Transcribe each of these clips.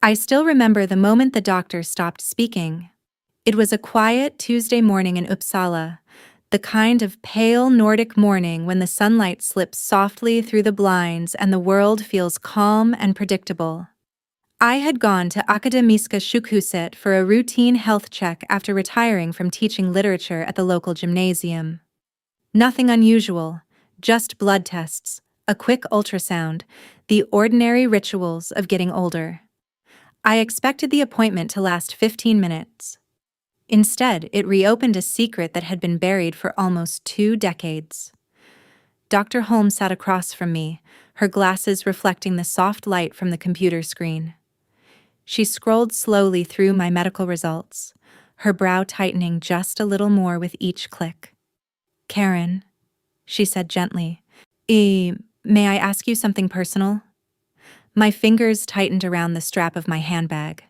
I still remember the moment the doctor stopped speaking. It was a quiet Tuesday morning in Uppsala, the kind of pale Nordic morning when the sunlight slips softly through the blinds and the world feels calm and predictable. I had gone to Akademiska sjukhuset for a routine health check after retiring from teaching literature at the local gymnasium. Nothing unusual, just blood tests, a quick ultrasound, the ordinary rituals of getting older. I expected the appointment to last 15 minutes. Instead, it reopened a secret that had been buried for almost 2 decades. Dr. Holmes sat across from me, her glasses reflecting the soft light from the computer screen. She scrolled slowly through my medical results, her brow tightening just a little more with each click. "Karen," she said gently, may I ask you something personal?" My fingers tightened around the strap of my handbag.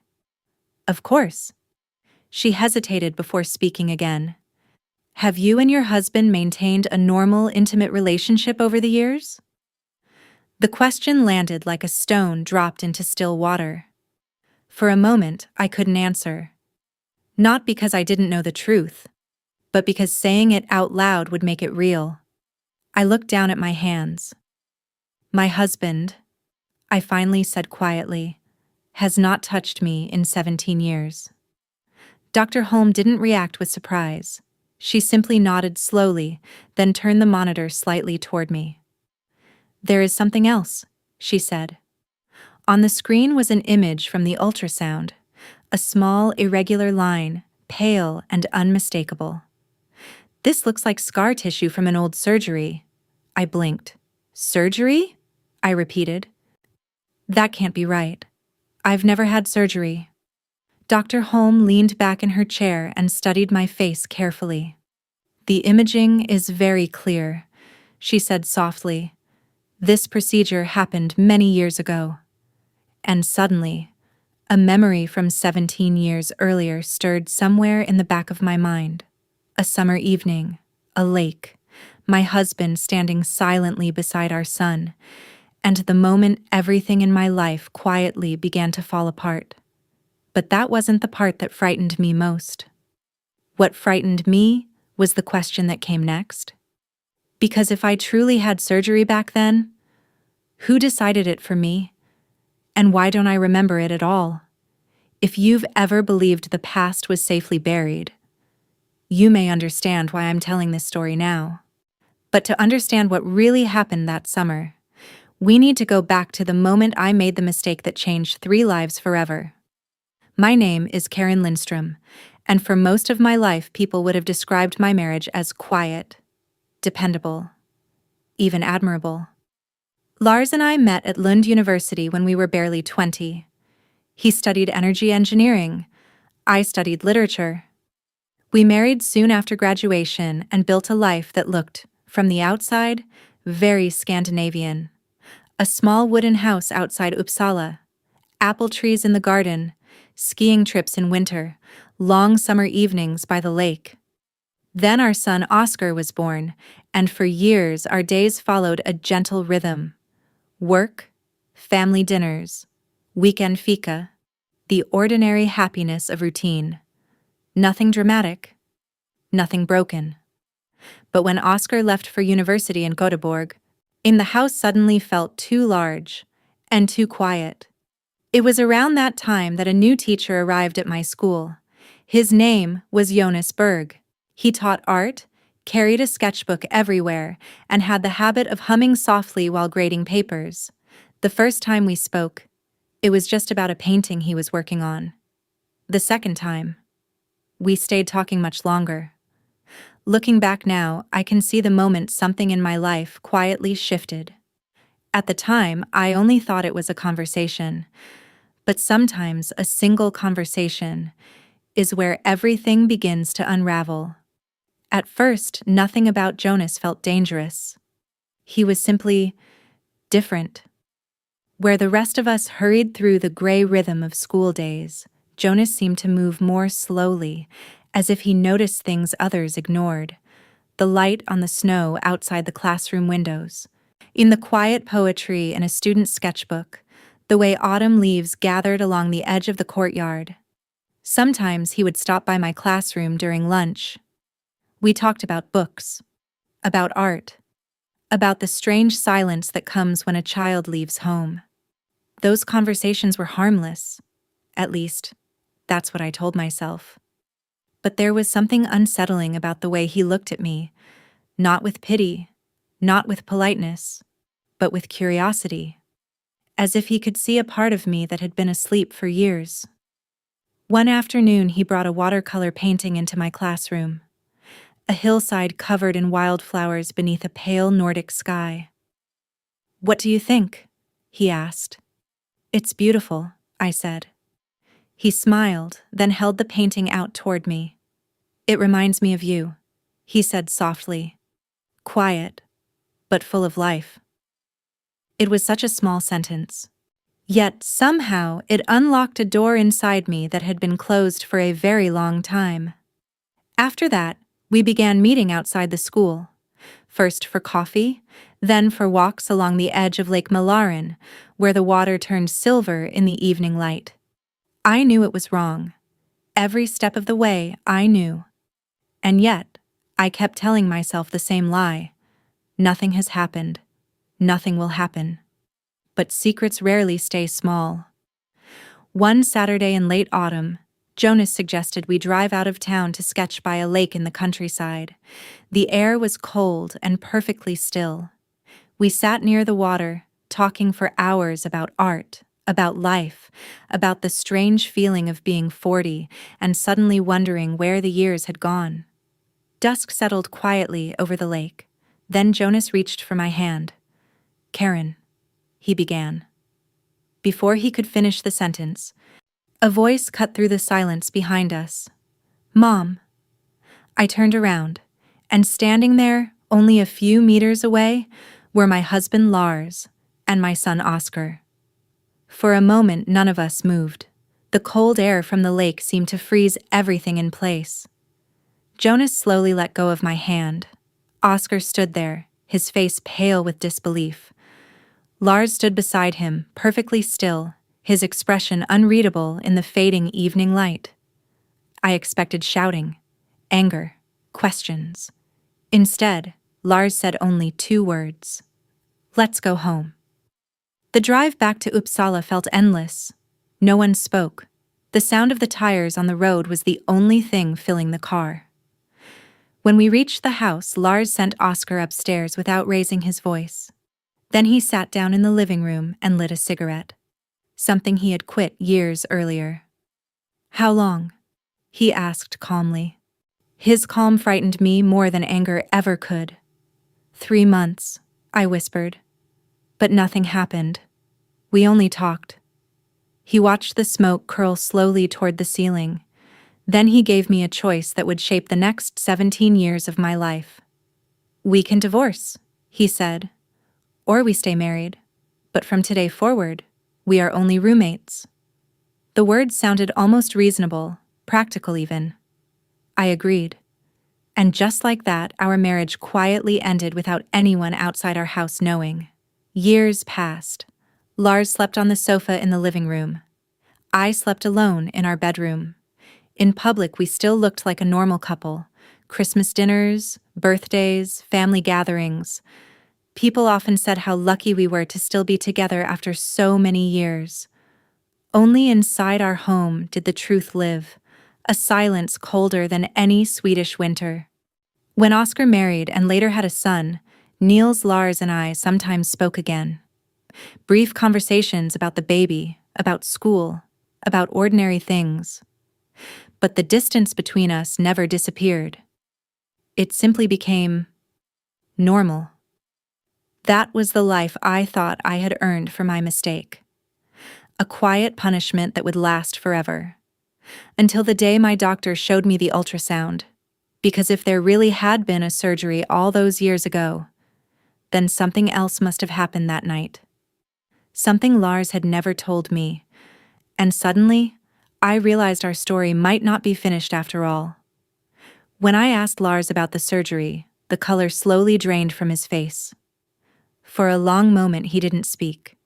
"Of course." She hesitated before speaking again. "Have you and your husband maintained a normal, intimate relationship over the years?" The question landed like a stone dropped into still water. For a moment, I couldn't answer. Not because I didn't know the truth, but because saying it out loud would make it real. I looked down at my hands. "My husband," I finally said quietly, "has not touched me in 17 years." Dr. Holm didn't react with surprise. She simply nodded slowly, then turned the monitor slightly toward me. "There is something else," she said. On the screen was an image from the ultrasound, a small, irregular line, pale and unmistakable. "This looks like scar tissue from an old surgery." I blinked. "Surgery?" I repeated. "That can't be right. I've never had surgery." Dr. Holm leaned back in her chair and studied my face carefully. "The imaging is very clear," she said softly. "This procedure happened many years ago." And suddenly, a memory from 17 years earlier stirred somewhere in the back of my mind. A summer evening, a lake, my husband standing silently beside our son, and the moment everything in my life quietly began to fall apart. But that wasn't the part that frightened me most. What frightened me was the question that came next. Because if I truly had surgery back then, who decided it for me? And why don't I remember it at all? If you've ever believed the past was safely buried, you may understand why I'm telling this story now. But to understand what really happened that summer, we need to go back to the moment I made the mistake that changed 3 lives forever. My name is Karen Lindstrom, and for most of my life people would have described my marriage as quiet, dependable, even admirable. Lars and I met at Lund University when we were barely 20. He studied energy engineering. I studied literature. We married soon after graduation and built a life that looked, from the outside, very Scandinavian. A small wooden house outside Uppsala, apple trees in the garden, skiing trips in winter, long summer evenings by the lake. Then our son Oscar was born, and for years our days followed a gentle rhythm. Work, family dinners, weekend fika, the ordinary happiness of routine. Nothing dramatic, nothing broken. But when Oscar left for university in Göteborg, the house suddenly felt too large and too quiet. It was around that time that a new teacher arrived at my school. His name was Jonas Berg. He taught art, carried a sketchbook everywhere, and had the habit of humming softly while grading papers. The first time we spoke, it was just about a painting he was working on. The second time, we stayed talking much longer. Looking back now, I can see the moment something in my life quietly shifted. At the time, I only thought it was a conversation. But sometimes a single conversation is where everything begins to unravel. At first, nothing about Jonas felt dangerous. He was simply different. Where the rest of us hurried through the gray rhythm of school days, Jonas seemed to move more slowly, as if he noticed things others ignored. The light on the snow outside the classroom windows, in the quiet poetry in a student's sketchbook, the way autumn leaves gathered along the edge of the courtyard. Sometimes he would stop by my classroom during lunch. We talked about books, about art, about the strange silence that comes when a child leaves home. Those conversations were harmless. At least, that's what I told myself. But there was something unsettling about the way he looked at me, not with pity, not with politeness, but with curiosity, as if he could see a part of me that had been asleep for years. One afternoon, he brought a watercolor painting into my classroom, a hillside covered in wildflowers beneath a pale Nordic sky. "What do you think?" he asked. "It's beautiful," I said. He smiled, then held the painting out toward me. "It reminds me of you," he said softly. Quiet, but full of life. It was such a small sentence. Yet, somehow, it unlocked a door inside me that had been closed for a very long time. After that, we began meeting outside the school. First for coffee, then for walks along the edge of Lake Mälaren, where the water turned silver in the evening light. I knew it was wrong. Every step of the way, I knew. And yet, I kept telling myself the same lie. Nothing has happened. Nothing will happen. But secrets rarely stay small. One Saturday in late autumn, Jonas suggested we drive out of town to sketch by a lake in the countryside. The air was cold and perfectly still. We sat near the water, talking for hours about art, about life, about the strange feeling of being 40 and suddenly wondering where the years had gone. Dusk settled quietly over the lake. Then Jonas reached for my hand. "Karen," he began. Before he could finish the sentence, a voice cut through the silence behind us. "Mom." I turned around, and standing there, only a few meters away, were my husband Lars and my son Oscar. For a moment, none of us moved. The cold air from the lake seemed to freeze everything in place. Jonas slowly let go of my hand. Oscar stood there, his face pale with disbelief. Lars stood beside him, perfectly still, his expression unreadable in the fading evening light. I expected shouting, anger, questions. Instead, Lars said only 2 words. "Let's go home." The drive back to Uppsala felt endless. No one spoke. The sound of the tires on the road was the only thing filling the car. When we reached the house, Lars sent Oscar upstairs without raising his voice. Then he sat down in the living room and lit a cigarette, something he had quit years earlier. "How long?" he asked calmly. His calm frightened me more than anger ever could. 3 months, I whispered. But nothing happened. We only talked. He watched the smoke curl slowly toward the ceiling. Then he gave me a choice that would shape the next 17 years of my life. "We can divorce," he said. "Or we stay married. But from today forward, we are only roommates." The words sounded almost reasonable, practical even. I agreed. And just like that, our marriage quietly ended without anyone outside our house knowing. Years passed. Lars slept on the sofa in the living room. I slept alone in our bedroom. In public, we still looked like a normal couple. Christmas dinners, birthdays, family gatherings. People often said how lucky we were to still be together after so many years. Only inside our home did the truth live, a silence colder than any Swedish winter. When Oscar married and later had a son, Niels, Lars, and I sometimes spoke again. Brief conversations about the baby, about school, about ordinary things. But the distance between us never disappeared. It simply became normal. That was the life I thought I had earned for my mistake. A quiet punishment that would last forever. Until the day my doctor showed me the ultrasound. Because if there really had been a surgery all those years ago, then something else must have happened that night. Something Lars had never told me. And suddenly, I realized our story might not be finished after all. When I asked Lars about the surgery, the color slowly drained from his face. For a long moment he didn't speak.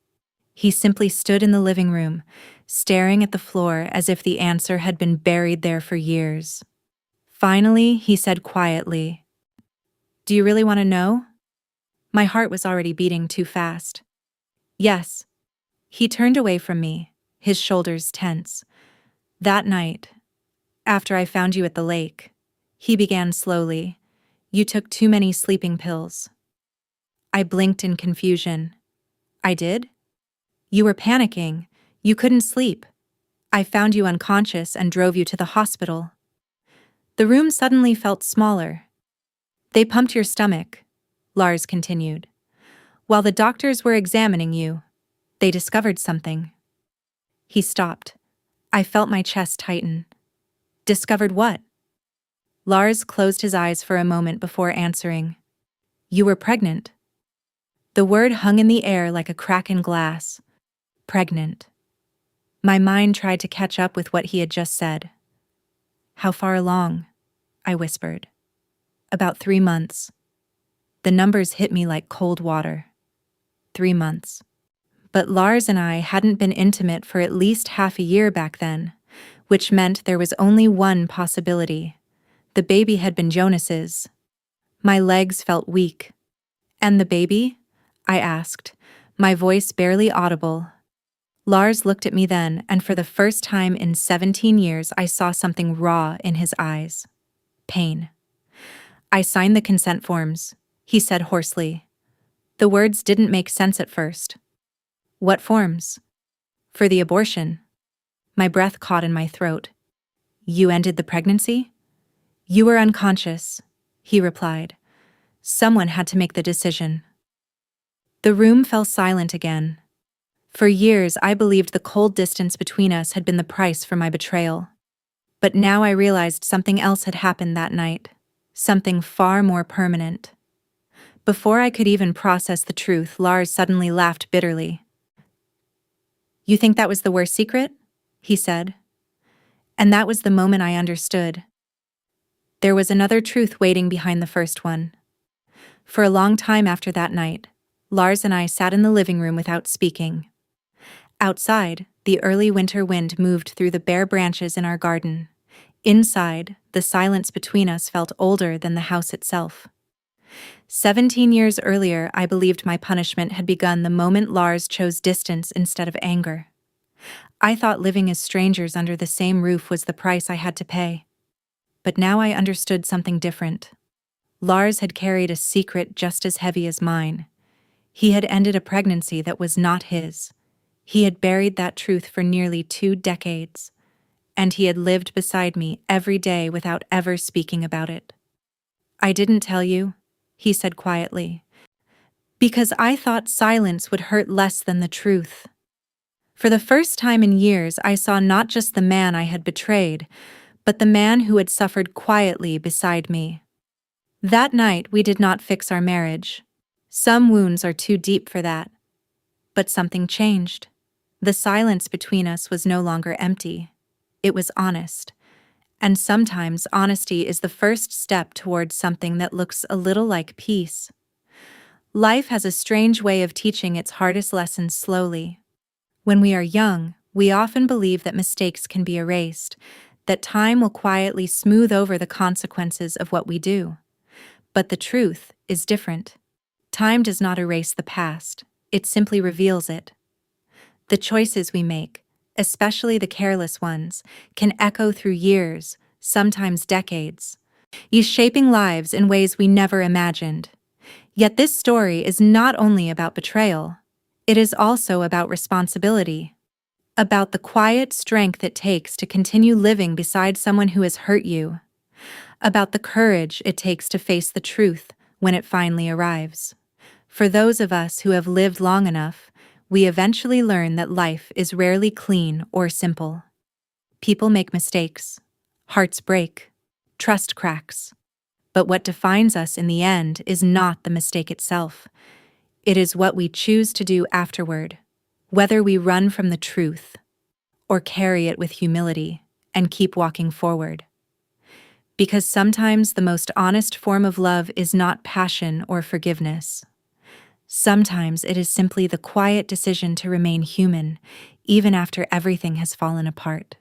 He simply stood in the living room, staring at the floor as if the answer had been buried there for years. Finally, he said quietly, "Do you really want to know?" My heart was already beating too fast. "Yes." He turned away from me, his shoulders tense. "That night, after I found you at the lake," he began slowly, "you took too many sleeping pills." I blinked in confusion. "I did?" "You were panicking. You couldn't sleep. I found you unconscious and drove you to the hospital." The room suddenly felt smaller. "They pumped your stomach," Lars continued. "While the doctors were examining you, they discovered something." He stopped. I felt my chest tighten. "Discovered what?" Lars closed his eyes for a moment before answering. "You were pregnant." The word hung in the air like a crack in glass. Pregnant. My mind tried to catch up with what he had just said. "How far along?" I whispered. "About 3 months." The numbers hit me like cold water. 3 months. But Lars and I hadn't been intimate for at least half a year back then, which meant there was only one possibility. The baby had been Jonas's. My legs felt weak. "And the baby?" I asked, my voice barely audible. Lars looked at me then, and for the first time in 17 years I saw something raw in his eyes. Pain. "I signed the consent forms," he said hoarsely. The words didn't make sense at first. "What forms?" "For the abortion." My breath caught in my throat. "You ended the pregnancy?" "You were unconscious," he replied. "Someone had to make the decision." The room fell silent again. For years, I believed the cold distance between us had been the price for my betrayal. But now I realized something else had happened that night. Something far more permanent. Before I could even process the truth, Lars suddenly laughed bitterly. "You think that was the worst secret?" he said. And that was the moment I understood. There was another truth waiting behind the first one. For a long time after that night, Lars and I sat in the living room without speaking. Outside, the early winter wind moved through the bare branches in our garden. Inside, the silence between us felt older than the house itself. 17 years earlier, I believed my punishment had begun the moment Lars chose distance instead of anger. I thought living as strangers under the same roof was the price I had to pay. But now I understood something different. Lars had carried a secret just as heavy as mine. He had ended a pregnancy that was not his. He had buried that truth for nearly 2 decades. And he had lived beside me every day without ever speaking about it. "I didn't tell you," he said quietly, "because I thought silence would hurt less than the truth." For the first time in years, I saw not just the man I had betrayed, but the man who had suffered quietly beside me. That night, we did not fix our marriage. Some wounds are too deep for that. But something changed. The silence between us was no longer empty. It was honest. And sometimes honesty is the first step towards something that looks a little like peace. Life has a strange way of teaching its hardest lessons slowly. When we are young, we often believe that mistakes can be erased, that time will quietly smooth over the consequences of what we do. But the truth is different. Time does not erase the past, it simply reveals it. The choices we make, especially the careless ones, can echo through years, sometimes decades, shaping lives in ways we never imagined. Yet this story is not only about betrayal, it is also about responsibility, about the quiet strength it takes to continue living beside someone who has hurt you, about the courage it takes to face the truth when it finally arrives. For those of us who have lived long enough, we eventually learn that life is rarely clean or simple. People make mistakes, hearts break, trust cracks. But what defines us in the end is not the mistake itself. It is what we choose to do afterward, whether we run from the truth or carry it with humility and keep walking forward. Because sometimes the most honest form of love is not passion or forgiveness. Sometimes it is simply the quiet decision to remain human, even after everything has fallen apart.